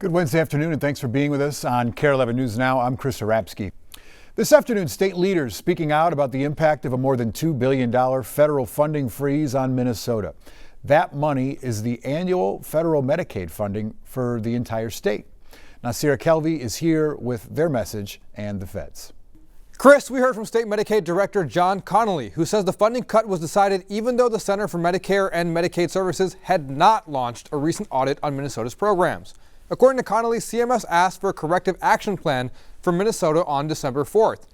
Good Wednesday afternoon, and thanks for being with us on KARE 11 News Now. I'm Chris Arapsky. This afternoon, state leaders speaking out about the impact of a more than $2 billion federal funding freeze on Minnesota. That money is the annual federal Medicaid funding for the entire state. Nasira Kelvy is here with their message and the feds. Chris, we heard from State Medicaid Director John Connolly, who says the funding cut was decided even though the Center for Medicare and Medicaid Services had not launched a recent audit on Minnesota's programs. According to Connolly, CMS asked for a corrective action plan for Minnesota on December 4th.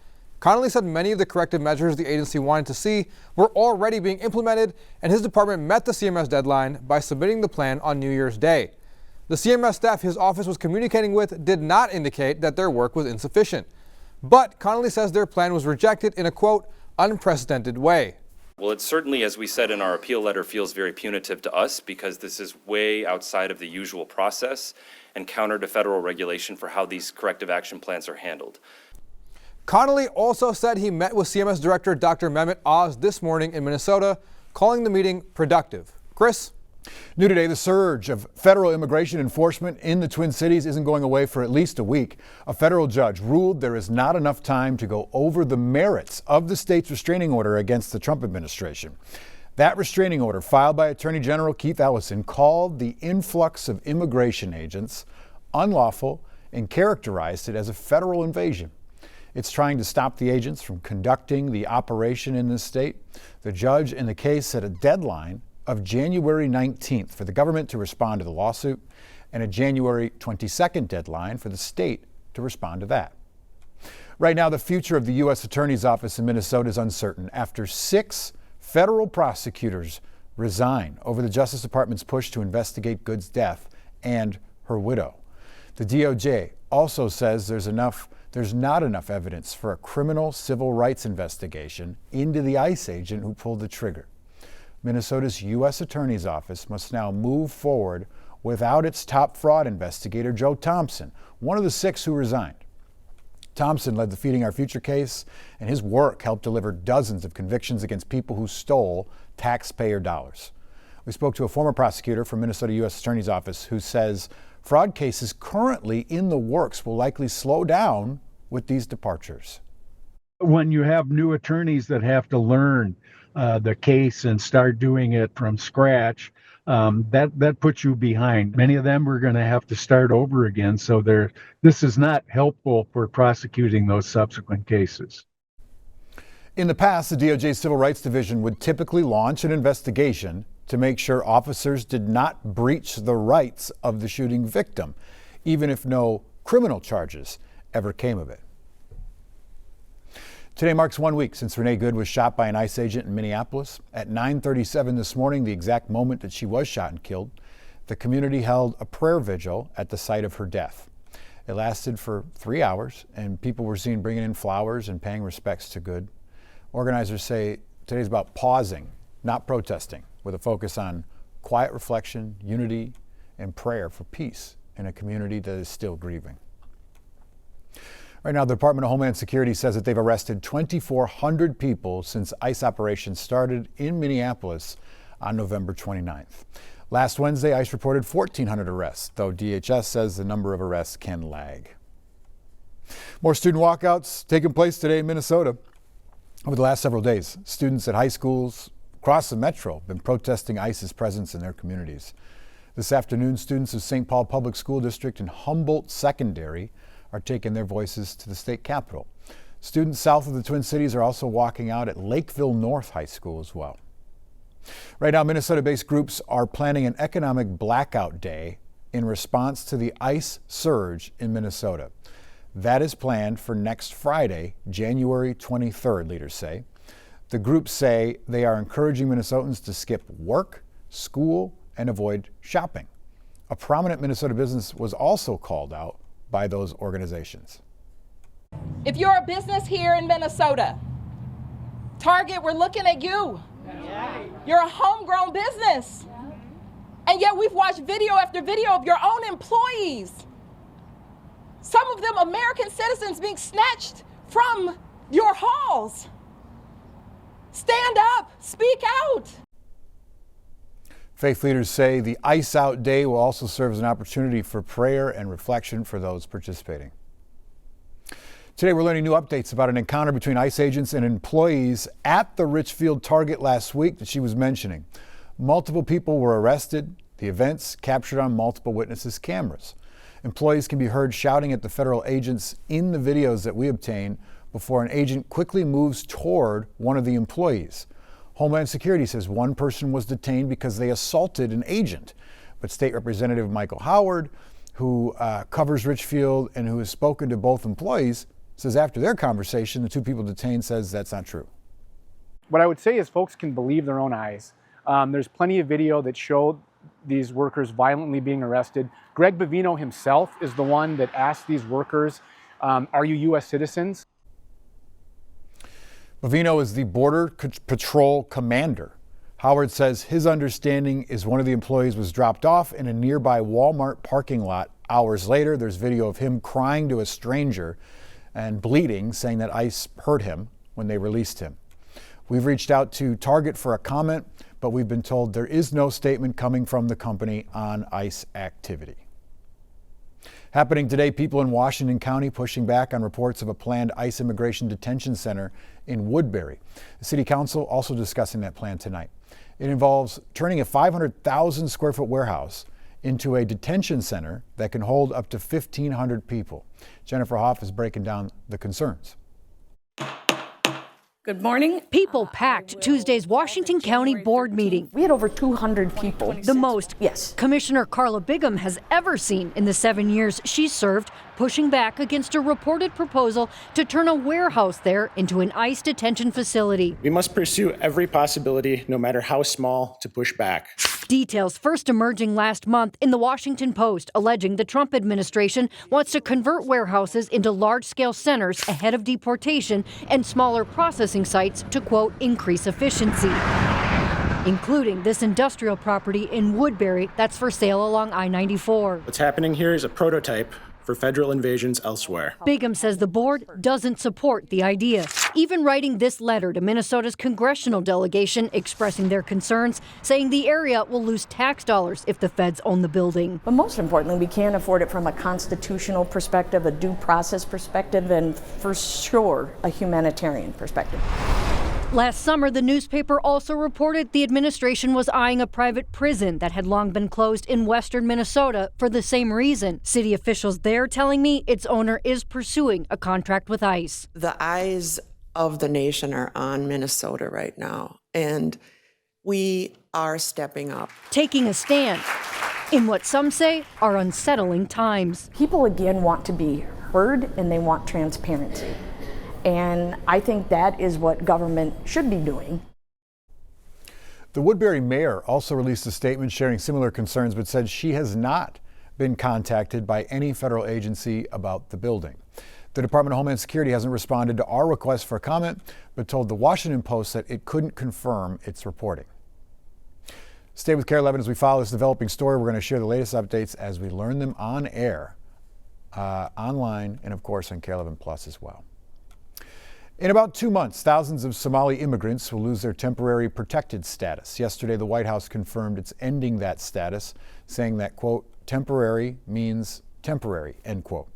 Connolly said many of the corrective measures the agency wanted to see were already being implemented, and his department met the CMS deadline by submitting the plan on New Year's Day. The CMS staff his office was communicating with did not indicate that their work was insufficient. But Connolly says their plan was rejected in a, quote, unprecedented way. Well, it certainly, as we said in our appeal letter, feels very punitive to us because this is way outside of the usual process and counter to federal regulation for how these corrective action plans are handled. Connolly also said he met with CMS Director Dr. Mehmet Oz this morning in Minnesota, calling the meeting productive. Chris? New today, the surge of federal immigration enforcement in the Twin Cities isn't going away for at least a week. A federal judge ruled there is not enough time to go over the merits of the state's restraining order against the Trump administration. That restraining order, filed by Attorney General Keith Ellison, called the influx of immigration agents unlawful and characterized it as a federal invasion. It's trying to stop the agents from conducting the operation in this state. The judge in the case set a deadline of January 19th for the government to respond to the lawsuit and a January 22nd deadline for the state to respond to that. Right now, the future of the U.S. Attorney's Office in Minnesota is uncertain after 6 federal prosecutors resign over the Justice Department's push to investigate Good's death and her widow. The DOJ also says there's not enough evidence for a criminal civil rights investigation into the ICE agent who pulled the trigger. Minnesota's U.S. Attorney's Office must now move forward without its top fraud investigator, Joe Thompson, one of the 6 who resigned. Thompson led the Feeding Our Future case, and his work helped deliver dozens of convictions against people who stole taxpayer dollars. We spoke to a former prosecutor from Minnesota U.S. Attorney's Office who says fraud cases currently in the works will likely slow down with these departures. When you have new attorneys that have to learn the case and start doing it from scratch, that puts you behind. Many of them are going to have to start over again, so this is not helpful for prosecuting those subsequent cases. In the past, the DOJ Civil Rights Division would typically launch an investigation to make sure officers did not breach the rights of the shooting victim, even if no criminal charges ever came of it. Today marks 1 week since Renee Good was shot by an ICE agent in Minneapolis. At 9:37 this morning, the exact moment that she was shot and killed, the community held a prayer vigil at the site of her death. It lasted for 3 hours, and people were seen bringing in flowers and paying respects to Good. Organizers say today's about pausing, not protesting, with a focus on quiet reflection, unity, and prayer for peace in a community that is still grieving. Right now, the Department of Homeland Security says that they've arrested 2,400 people since ICE operations started in Minneapolis on November 29th. Last Wednesday, ICE reported 1,400 arrests, though DHS says the number of arrests can lag. More student walkouts taking place today in Minnesota. Over the last several days, students at high schools across the metro have been protesting ICE's presence in their communities. This afternoon, students of St. Paul Public School District and Humboldt Secondary are taking their voices to the state capitol. Students south of the Twin Cities are also walking out at Lakeville North High School as well. Right now, Minnesota-based groups are planning an economic blackout day in response to the ICE surge in Minnesota. That is planned for next Friday, January 23rd, leaders say. The groups say they are encouraging Minnesotans to skip work, school, and avoid shopping. A prominent Minnesota business was also called out by those organizations. If you're a business here in Minnesota, Target, we're looking at you. You're a homegrown business. And yet we've watched video after video of your own employees. Some of them American citizens being snatched from your halls. Stand up, speak out. Faith leaders say the Ice Out Day will also serve as an opportunity for prayer and reflection for those participating. Today, we're learning new updates about an encounter between ICE agents and employees at the Richfield Target last week that she was mentioning. Multiple people were arrested. The events captured on multiple witnesses' cameras. Employees can be heard shouting at the federal agents in the videos that we obtain before an agent quickly moves toward one of the employees. Homeland Security says one person was detained because they assaulted an agent. But State Representative Michael Howard, who covers Richfield and who has spoken to both employees, says after their conversation, the two people detained says that's not true. What I would say is folks can believe their own eyes. There's plenty of video that showed these workers violently being arrested. Greg Bavino himself is the one that asked these workers, are you U.S. citizens? Bavino is the Border Patrol commander. Howard says his understanding is one of the employees was dropped off in a nearby Walmart parking lot. Hours later, there's video of him crying to a stranger and bleeding, saying that ICE hurt him when they released him. We've reached out to Target for a comment, but we've been told there is no statement coming from the company on ICE activity. Happening today, people in Washington County pushing back on reports of a planned ICE immigration detention center in Woodbury. The City Council also discussing that plan tonight. It involves turning a 500,000 square foot warehouse into a detention center that can hold up to 1,500 people. Jennifer Hoff is breaking down the concerns. Good morning. People packed Tuesday's Washington County Board meeting. We had over 200 people. The most Yes. Commissioner Carla Bigham has ever seen in the 7 years she's served, pushing back against a reported proposal to turn a warehouse there into an ICE detention facility. We must pursue every possibility, no matter how small, to push back. Details first emerging last month in the Washington Post, alleging the Trump administration wants to convert warehouses into large-scale centers ahead of deportation and smaller processing sites to, quote, increase efficiency, including this industrial property in Woodbury that's for sale along I-94. What's happening here is a prototype for federal invasions elsewhere. Bigham says the board doesn't support the idea, even writing this letter to Minnesota's congressional delegation expressing their concerns, saying the area will lose tax dollars if the feds own the building. But most importantly, we can't afford it from a constitutional perspective, a due process perspective, and for sure, a humanitarian perspective. Last summer, the newspaper also reported the administration was eyeing a private prison that had long been closed in western Minnesota for the same reason. City officials there telling me its owner is pursuing a contract with ICE. The eyes of the nation are on Minnesota right now, and we are stepping up. Taking a stand in what some say are unsettling times. People, again, want to be heard and they want transparency. And I think that is what government should be doing. The Woodbury mayor also released a statement sharing similar concerns, but said she has not been contacted by any federal agency about the building. The Department of Homeland Security hasn't responded to our request for comment, but told the Washington Post that it couldn't confirm its reporting. Stay with KARE 11 as we follow this developing story. We're going to share the latest updates as we learn them on air, online, and of course on KARE 11 Plus as well. In about 2 months, thousands of Somali immigrants will lose their temporary protected status. Yesterday, the White House confirmed it's ending that status, saying that, quote, temporary means temporary, end quote.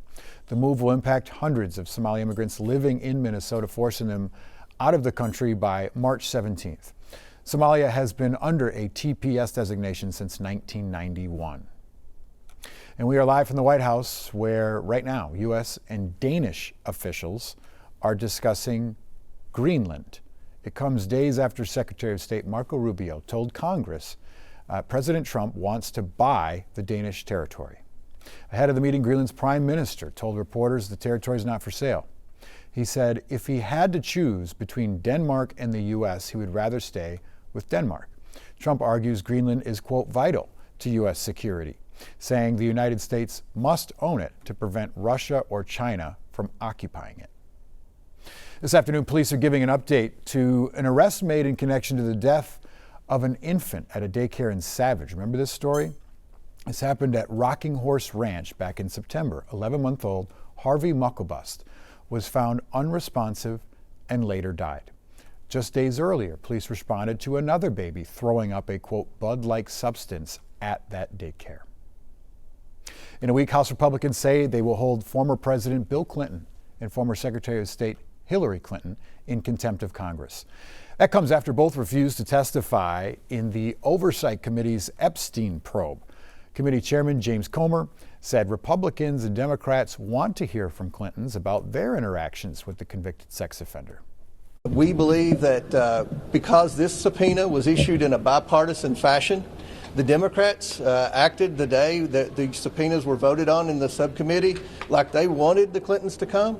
The move will impact hundreds of Somali immigrants living in Minnesota, forcing them out of the country by March 17th. Somalia has been under a TPS designation since 1991. And we are live from the White House, where right now, U.S. and Danish officials are discussing Greenland. It comes days after Secretary of State Marco Rubio told Congress President Trump wants to buy the Danish territory. Ahead of the meeting, Greenland's prime minister told reporters the territory is not for sale. He said if he had to choose between Denmark and the U.S., he would rather stay with Denmark. Trump argues Greenland is, quote, vital to U.S. security, saying the United States must own it to prevent Russia or China from occupying it. This afternoon, police are giving an update to an arrest made in connection to the death of an infant at a daycare in Savage. Remember this story? This happened at Rocking Horse Ranch back in September. 11-month-old Harvey Mucklebust was found unresponsive and later died. Just days earlier, police responded to another baby throwing up a, quote, blood-like substance at that daycare. In a week, House Republicans say they will hold former President Bill Clinton and former Secretary of State Hillary Clinton in contempt of Congress. That comes after both refused to testify in the Oversight Committee's Epstein probe. Committee Chairman James Comer said Republicans and Democrats want to hear from Clintons about their interactions with the convicted sex offender. We believe that because this subpoena was issued in a bipartisan fashion, the Democrats acted the day that the subpoenas were voted on in the subcommittee like they wanted the Clintons to come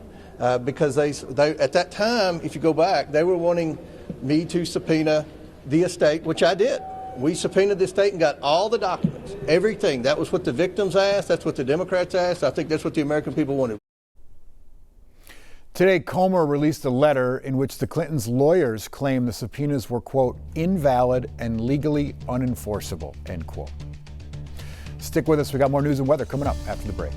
because they at that time, if you go back, they were wanting me to subpoena the estate, which I did. We subpoenaed the estate and got all the documents, everything. That was what the victims asked. That's what the Democrats asked. I think that's what the American people wanted. Today, Comer released a letter in which the Clintons' lawyers claim the subpoenas were, quote, invalid and legally unenforceable, end quote. Stick with us. We got more news and weather coming up after the break.